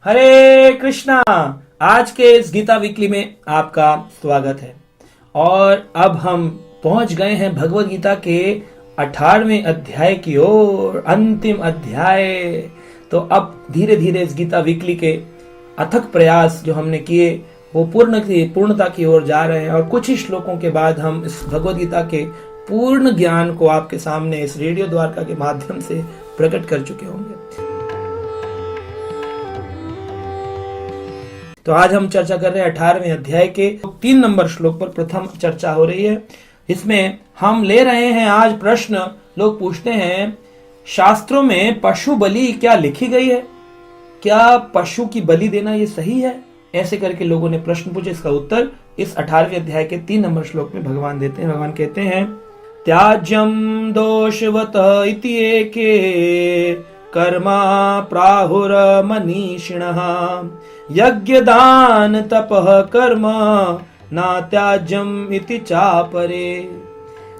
हरे कृष्णा। आज के इस गीता वीकली में आपका स्वागत है। और अब हम पहुंच गए हैं भगवत गीता के 18वें अध्याय की ओर, अंतिम अध्याय। तो अब धीरे धीरे इस गीता वीकली के अथक प्रयास जो हमने किए वो पूर्णता की ओर जा रहे हैं। और कुछ ही श्लोकों के बाद हम इस भगवत गीता के पूर्ण ज्ञान को आपके सामने इस रेडियो द्वारका के माध्यम से प्रकट कर चुके होंगे। तो आज हम चर्चा कर रहे हैं 18वें अध्याय के 3 नंबर श्लोक पर। प्रथम चर्चा हो रही है। इसमें हम ले रहे हैं आज प्रश्न। लोग पूछते हैं शास्त्रों में पशु बलि क्या लिखी गई है, क्या पशु की बलि देना ये सही है? ऐसे करके लोगों ने प्रश्न पूछे। इसका उत्तर इस 18वें अध्याय के 3 नंबर श्लोक में भगवान देते हैं। भगवान कहते हैं त्याज्यम दोषवत इति एके कर्मा प्राहुर मनीषिणः यज्ञ दान तपः कर्म ना त्याज्यम इति चापरे।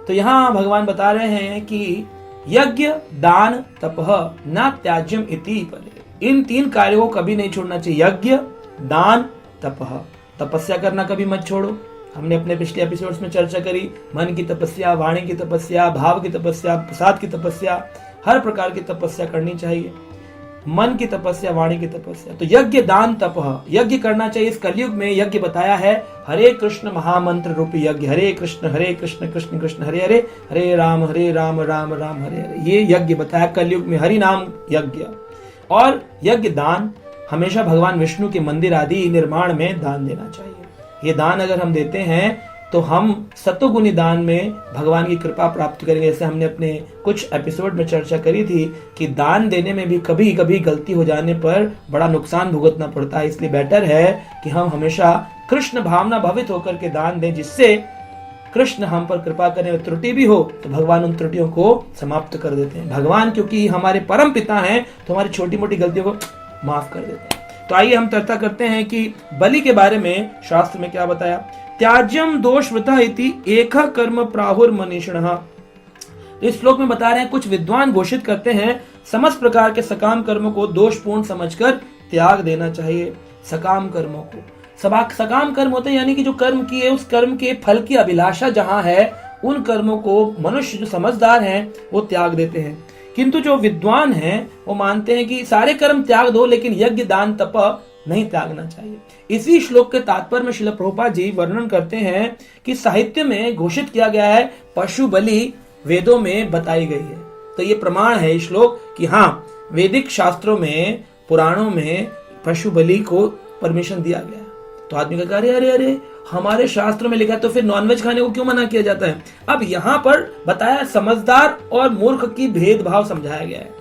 तो यहाँ भगवान बता रहे हैं कि यज्ञ दान तपः ना त्याज्यम इति परे, इन 3 कार्यों को कभी नहीं छोड़ना चाहिए। यज्ञ दान तपः, तपस्या करना कभी मत छोड़ो। हमने अपने पिछले एपिसोड्स में चर्चा करी, मन की तपस्या, वाणी की तपस्या, भाव की तपस्या, प्रसाद की तपस्या, हर प्रकार की तपस्या करनी चाहिए। मन की तपस्या, वाणी की तपस्या। तो यज्ञ दान तपः, यज्ञ करना चाहिए। इस कलयुग में यज्ञ बताया है हरे कृष्ण महामंत्र रूपी यज्ञ। हरे कृष्ण कृष्ण कृष्ण हरे हरे, हरे राम राम राम हरे हरे। ये यज्ञ बताया कलयुग में, हरि नाम यज्ञ। और यज्ञ दान, हमेशा भगवान विष्णु के मंदिर आदि निर्माण में दान देना चाहिए। ये दान अगर हम देते हैं तो हम सतोगुणी दान में भगवान की कृपा प्राप्त करेंगे। जैसे हमने अपने कुछ एपिसोड में चर्चा करी थी कि दान देने में भी कभी कभी गलती हो जाने पर बड़ा नुकसान भुगतना पड़ता है। इसलिए बेटर है कि हम हमेशा कृष्ण भावना भवित होकर के दान दें, जिससे कृष्ण हम पर कृपा करें। और त्रुटि भी हो तो भगवान उन त्रुटियों को समाप्त कर देते हैं। भगवान क्योंकि हमारे परम पिता हैं तो हमारी छोटी मोटी गलतियों को माफ कर देते हैं। तो आइए हम चर्चा करते हैं कि बलि के बारे में शास्त्र में क्या बताया। त्याज्यम दोषवतः इति एकः कर्म प्राहुर मनीषिणः। इस श्लोक में बता रहे हैं कुछ विद्वान घोषित करते हैं समस्त प्रकार के सकाम कर्मों को दोषपूर्ण समझकर त्याग देना चाहिए। सकाम कर्मों को, सकाम कर्म होते हैं यानी कि जो कर्म किए उस कर्म के फल की अभिलाषा जहां है, उन कर्मों को मनुष्य जो समझदार हैं वो त्याग देते हैं। किंतु जो विद्वान हैं वो मानते हैं कि सारे कर्म त्याग दो, लेकिन यज्ञ दान तप नहीं त्यागना चाहिए। इसी श्लोक के तात्पर्य में श्रील प्रभुपाद जी वर्णन करते हैं कि साहित्य में घोषित किया गया है पशु बलि वेदों में बताई गई है। तो ये प्रमाण है इस श्लोक कि हाँ, वैदिक शास्त्रों में, पुराणों में पशु बलि को परमिशन दिया गया है। तो आदमी का अरे अरे अरे हमारे शास्त्रों में लिखा है तो फिर नॉनवेज खाने को क्यों मना किया जाता है? अब यहाँ पर बताया समझदार और मूर्ख की भेदभाव समझाया गया है।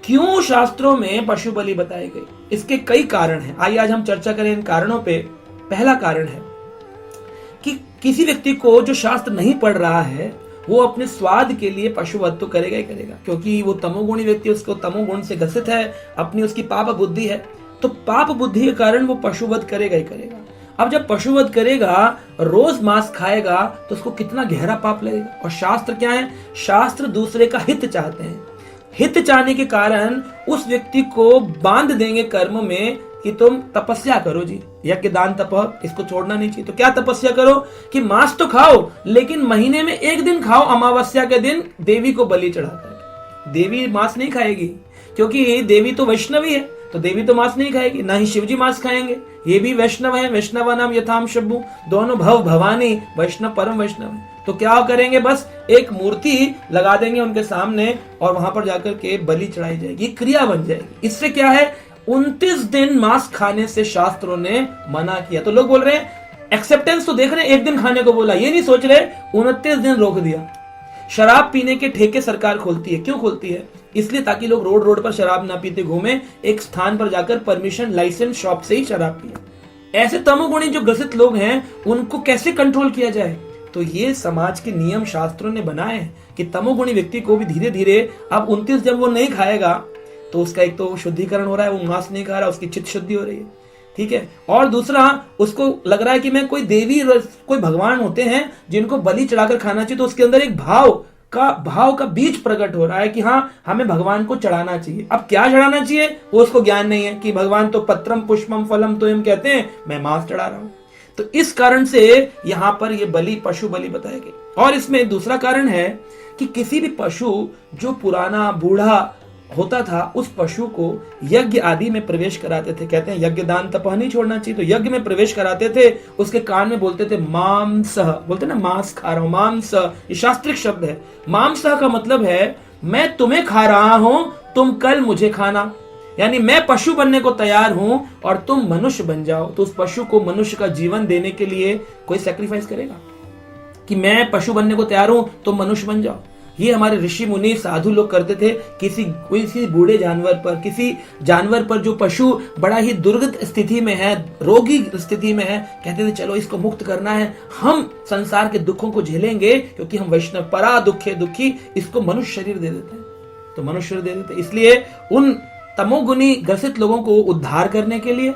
क्यों शास्त्रों में पशु बलि बताई गई? इसके कई कारण हैं। आइए आज हम चर्चा करें इन कारणों पे। पहला कारण है कि किसी व्यक्ति को जो शास्त्र नहीं पढ़ रहा है वो अपने स्वाद के लिए पशुवध तो करेगा ही करेगा, क्योंकि वो तमोगुणी व्यक्ति, उसको तमोगुण से ग्रसित है, अपनी उसकी पाप बुद्धि है। तो पाप बुद्धि के कारण वो पशुवध करेगा ही करेगा। अब जब पशुवध करेगा, रोज मांस खाएगा, तो उसको कितना गहरा पाप लगेगा। और शास्त्र क्या है? शास्त्र दूसरे का हित चाहते हैं। हित चाहने के कारण उस व्यक्ति को बांध देंगे कर्म में कि तुम तपस्या करो जी, यज्ञ दान तप, इसको छोड़ना नहीं चाहिए। तो क्या तपस्या करो कि मांस तो खाओ, लेकिन महीने में 1 दिन खाओ, अमावस्या के दिन देवी को बलि चढ़ाकर। देवी मांस नहीं खाएगी क्योंकि देवी तो वैष्णवी है, तो देवी तो मांस नहीं खाएगी, ना ही शिवजी मांस खाएंगे। ये भी वैष्णव है, वैष्णव नाम यथाम शब्बू, दोनों भव भवानी, वैष्णव परम वैष्णव है। तो क्या करेंगे? बस एक मूर्ति लगा देंगे उनके सामने और वहां पर जाकर के बलि चढ़ाई जाएगी, क्रिया बन जाएगी। इससे क्या है? 29 दिन मांस खाने से शास्त्रों ने मना किया। तो लोग बोल रहे हैं एक्सेप्टेंस तो देख रहे हैं, 1 दिन खाने को बोला, ये नहीं सोच रहे 29 दिन रोक दिया। शराब पीने के ठेके सरकार खोलती है। क्यों खोलती है? इसलिए ताकि लोग रोड रोड पर शराब ना पीते घूमे, एक स्थान पर जाकर परमिशन लाइसेंस शॉप से ही शराब पिए। ऐसे तमोगुणी जो ग्रसित लोग हैं उनको कैसे कंट्रोल किया जाए? तो ये समाज के नियम शास्त्रों ने बनाए हैं कि तमोगुणी व्यक्ति को भी धीरे धीरे, अब 29 जब वो नहीं खाएगा तो उसका एक तो शुद्धिकरण हो रहा है, वो मांस नहीं खा रहा, उसकी चित्त शुद्धि हो रही है, ठीक है। और दूसरा, उसको लग रहा है कि मैं कोई देवी, कोई भगवान होते हैं जिनको बलि चढ़ाकर खाना चाहिए, तो उसके अंदर एक भाव का भाव का बीज प्रकट हो रहा है कि हाँ हमें भगवान को चढ़ाना चाहिए। अब क्या चढ़ाना चाहिए वो उसको ज्ञान नहीं है कि भगवान तो पत्रम पुष्पम फलम तो हम कहते हैं, मैं मांस चढ़ा रहा हूं। तो इस कारण से यहां पर ये बलि पशु बलि बताया गया। और इसमें दूसरा कारण है कि किसी भी पशु जो पुराना बूढ़ा होता था उस पशु को यज्ञ आदि में प्रवेश कराते थे। कहते हैं यज्ञ दान तपह नहीं छोड़ना चाहिए, तो यज्ञ में प्रवेश कराते थे, उसके कान में बोलते थे मांस, बोलते ना मांस खा रहा हूं, मांस ये शास्त्रिक शब्द है। मांस का मतलब है मैं तुम्हें खा रहा हूं, तुम कल मुझे खाना, यानी मैं पशु बनने को तैयार हूं और तुम मनुष्य बन जाओ। तो उस पशु को मनुष्य का जीवन देने के लिए कोई सैक्रिफाइस करेगा कि मैं पशु बनने को तैयार हूं, तुम मनुष्य बन जाओ। ये हमारे ऋषि मुनि साधु लोग करते थे। किसी बूढ़े जानवर पर, किसी जानवर पर जो पशु बड़ा ही दुर्गत स्थिति में है, रोगी स्थिति में है, कहते थे चलो इसको मुक्त करना है, हम संसार के दुखों को झेलेंगे क्योंकि हम वैष्णव परा दुखे दुखी, इसको मनुष्य शरीर दे देते हैं। तो मनुष्य शरीर दे देते, इसलिए उन तमोगुनी ग्रसित लोगों को उद्धार करने के लिए,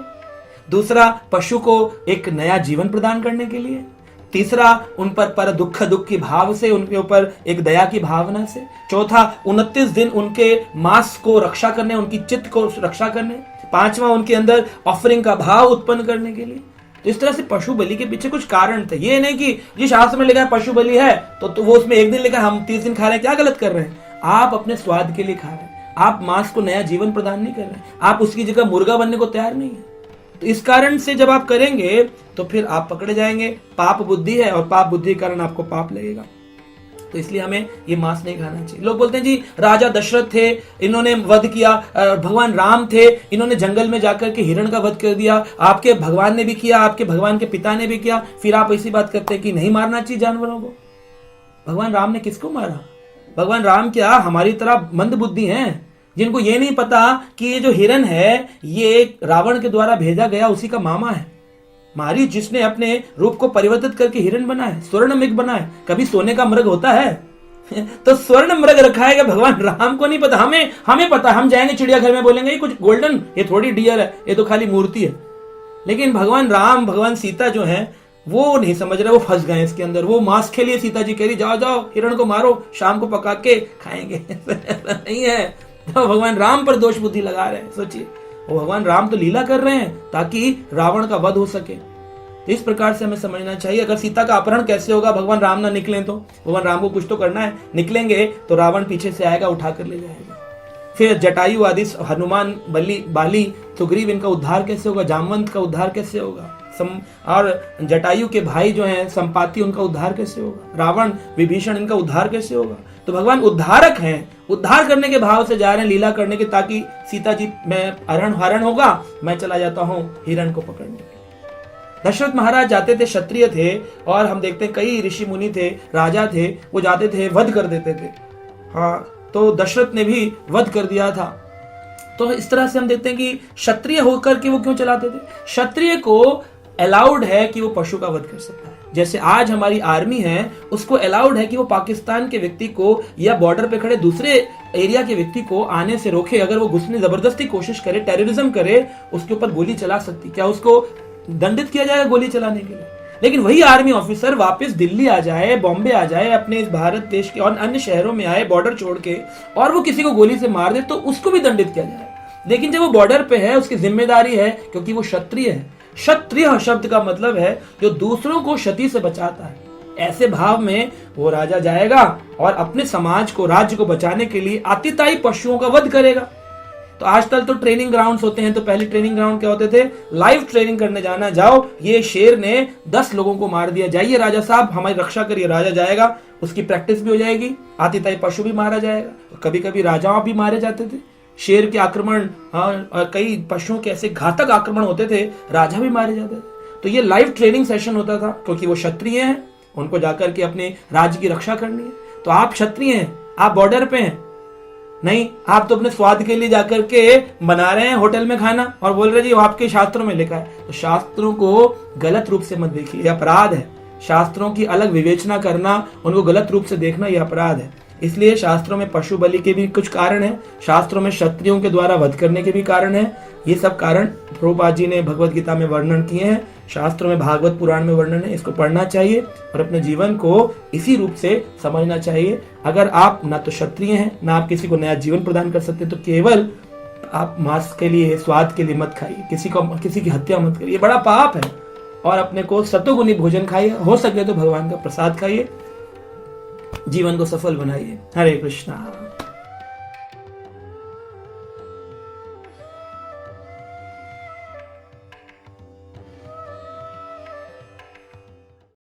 दूसरा पशु को एक नया जीवन प्रदान करने के लिए, तीसरा उन पर दुख की भाव से, उनके ऊपर एक दया की भावना से, चौथा 29 दिन उनके मांस को रक्षा करने, उनकी चित्त को रक्षा करने, पांचवा उनके अंदर ऑफरिंग का भाव उत्पन्न करने के लिए। तो इस तरह से पशु बलि के पीछे कुछ कारण थे। ये नहीं कि ये शास्त्र में लिखा है पशु बलि है तो वो उसमें एक दिन लिखा हम 30 दिन खा रहे हैं, क्या गलत कर रहे हैं? आप अपने स्वाद के लिए खा रहे हैं, आप मांस को नया जीवन प्रदान नहीं कर रहे हैं, आप उसकी जगह मुर्गा बनने को तैयार नहीं है। तो इस कारण से जब आप करेंगे तो फिर आप पकड़े जाएंगे। पाप बुद्धि है और पाप बुद्धि के कारण आपको पाप लगेगा। तो इसलिए हमें ये मांस नहीं खाना चाहिए। लोग बोलते हैं जी राजा दशरथ थे, इन्होंने वध किया, भगवान राम थे, इन्होंने जंगल में जाकर के हिरण का वध कर दिया, आपके भगवान ने भी किया, आपके भगवान के पिता ने भी किया, फिर आप ऐसी बात करते हैं कि नहीं मारना चाहिए जानवरों को। भगवान राम ने किसको मारा? भगवान राम क्या हमारी तरह मंद बुद्धि हैं, जिनको ये नहीं पता कि ये जो हिरण है ये रावण के द्वारा भेजा गया उसी का मामा है। मारीच जिसने अपने रूप को परिवर्तित करके हिरण बना है, स्वर्ण मृग बना है। कभी सोने का मृग होता है? तो स्वर्ण मृग रखा है भगवान राम को नहीं पता, हमें पता। हम जाएंगे चिड़ियाघर में बोलेंगे ये कुछ गोल्डन, ये थोड़ी डियर है, ये तो खाली मूर्ति है। लेकिन भगवान राम, भगवान सीता जो है वो नहीं समझ रहे, वो फंस गए इसके अंदर। वो मांस के लिए सीता जी कह रही जाओ जाओ हिरण को मारो, शाम को पका के खाएंगे। नहीं है, तो भगवान राम पर दोष बुद्धि लगा रहे हैं। सोचिए, वो भगवान राम तो लीला कर रहे हैं ताकि रावण का वध हो सके। तो इस प्रकार से हमें समझना चाहिए। अगर सीता का अपहरण कैसे होगा? भगवान राम ना निकलें तो, भगवान राम को कुछ तो करना है, निकलेंगे तो रावण पीछे से आएगा, उठा कर ले जाएगा। फिर जटायु आदि, हनुमान, बाली, सुग्रीव, इनका उद्धार कैसे होगा? जामवंत का उद्धार कैसे होगा? और जटायु के भाई जो हैं संपाति, उनका उद्धार कैसे होगा? रावण, विभीषण, इनका उद्धार कैसे होगा? तो भगवान उद्धारक हैं, उद्धार करने के भाव से जा रहे हैं, लीला करने के, ताकि सीता जी में हरण होगा, मैं चला जाता हूं हिरण को पकड़ने। दशरथ महाराज जाते थे, क्षत्रिय थे, और हम देखते हैं कई ऋषि मुनि थे, राजा थे, वो जाते थे वध कर देते थे। हाँ, तो दशरथ ने भी वध कर दिया था। तो इस तरह से हम देखते हैं कि क्षत्रिय होकर के वो क्यों चलाते थे? क्षत्रिय को अलाउड है कि वो पशु का वध कर सकता है। जैसे आज हमारी आर्मी है, उसको अलाउड है कि वो पाकिस्तान के व्यक्ति को या बॉर्डर पे खड़े दूसरे एरिया के व्यक्ति को आने से रोके। अगर वो घुसने जबरदस्ती कोशिश करे, टेररिज्म करे, उसके ऊपर गोली चला सकती। क्या उसको दंडित किया जाएगा गोली चलाने के लिए? लेकिन वही आर्मी ऑफिसर वापस दिल्ली आ जाए, बॉम्बे आ जाए, अपने इस भारत देश के और अन्य शहरों में आए बॉर्डर छोड़ के, और वो किसी को गोली से मार दे तो उसको भी दंडित किया जाए। लेकिन जब वो बॉर्डर पे है, उसकी जिम्मेदारी है, क्योंकि वो क्षत्रिय है। क्षत्रिय शब्द का मतलब है जो दूसरों को क्षति से बचाता है। ऐसे भाव में वो राजा जाएगा और अपने समाज को, राज्य को बचाने के लिए आतिताई पशुओं का वध करेगा। तो आजकल तो ट्रेनिंग ग्राउंड्स होते हैं, तो पहले ट्रेनिंग ग्राउंड क्या होते थे? लाइव ट्रेनिंग करने जाना, जाओ ये शेर ने 10 लोगों को मार दिया, जाइए राजा साहब हमारी रक्षा करिए। राजा जाएगा, उसकी प्रैक्टिस भी हो जाएगी, आतिताई पशु भी मारा जाएगा। कभी कभी राजाओं भी मारे जाते थे, शेर के आक्रमण, और कई पशुओं के ऐसे घातक आक्रमण होते थे, राजा भी मारे जाते थे। तो ये लाइव ट्रेनिंग सेशन होता था, क्योंकि वो क्षत्रिय हैं, उनको जाकर के अपने राज्य की रक्षा करनी है। तो आप क्षत्रिय हैं, आप बॉर्डर पे हैं, नहीं, आप तो अपने स्वाद के लिए जाकर के बना रहे हैं होटल में खाना और बोल रहे जी वो आपके शास्त्रों में लिखा है। तो शास्त्रों को गलत रूप से मत देखिए, यह अपराध है। शास्त्रों की अलग विवेचना करना, उनको गलत रूप से देखना, यह अपराध है। इसलिए शास्त्रों में पशु बलि के भी कुछ कारण है, शास्त्रों में क्षत्रियों के द्वारा वध करने के भी कारण है। ये सब कारण प्रभुपाद जी ने भगवत गीता में वर्णन किए हैं, शास्त्रों में भागवत पुराण में वर्णन है। इसको पढ़ना चाहिए और अपने जीवन को इसी रूप से समझना चाहिए। अगर आप ना तो क्षत्रिय हैं, ना आप किसी को नया जीवन प्रदान कर सकते, तो केवल आप मांस के लिए, स्वाद के लिए मत खाइए, किसी की हत्या मत करिए, बड़ा पाप है। और अपने को सतोगुणी भोजन खाइए, हो सके तो भगवान का प्रसाद खाइए, जीवन को सफल बनाइए। हरे कृष्णा।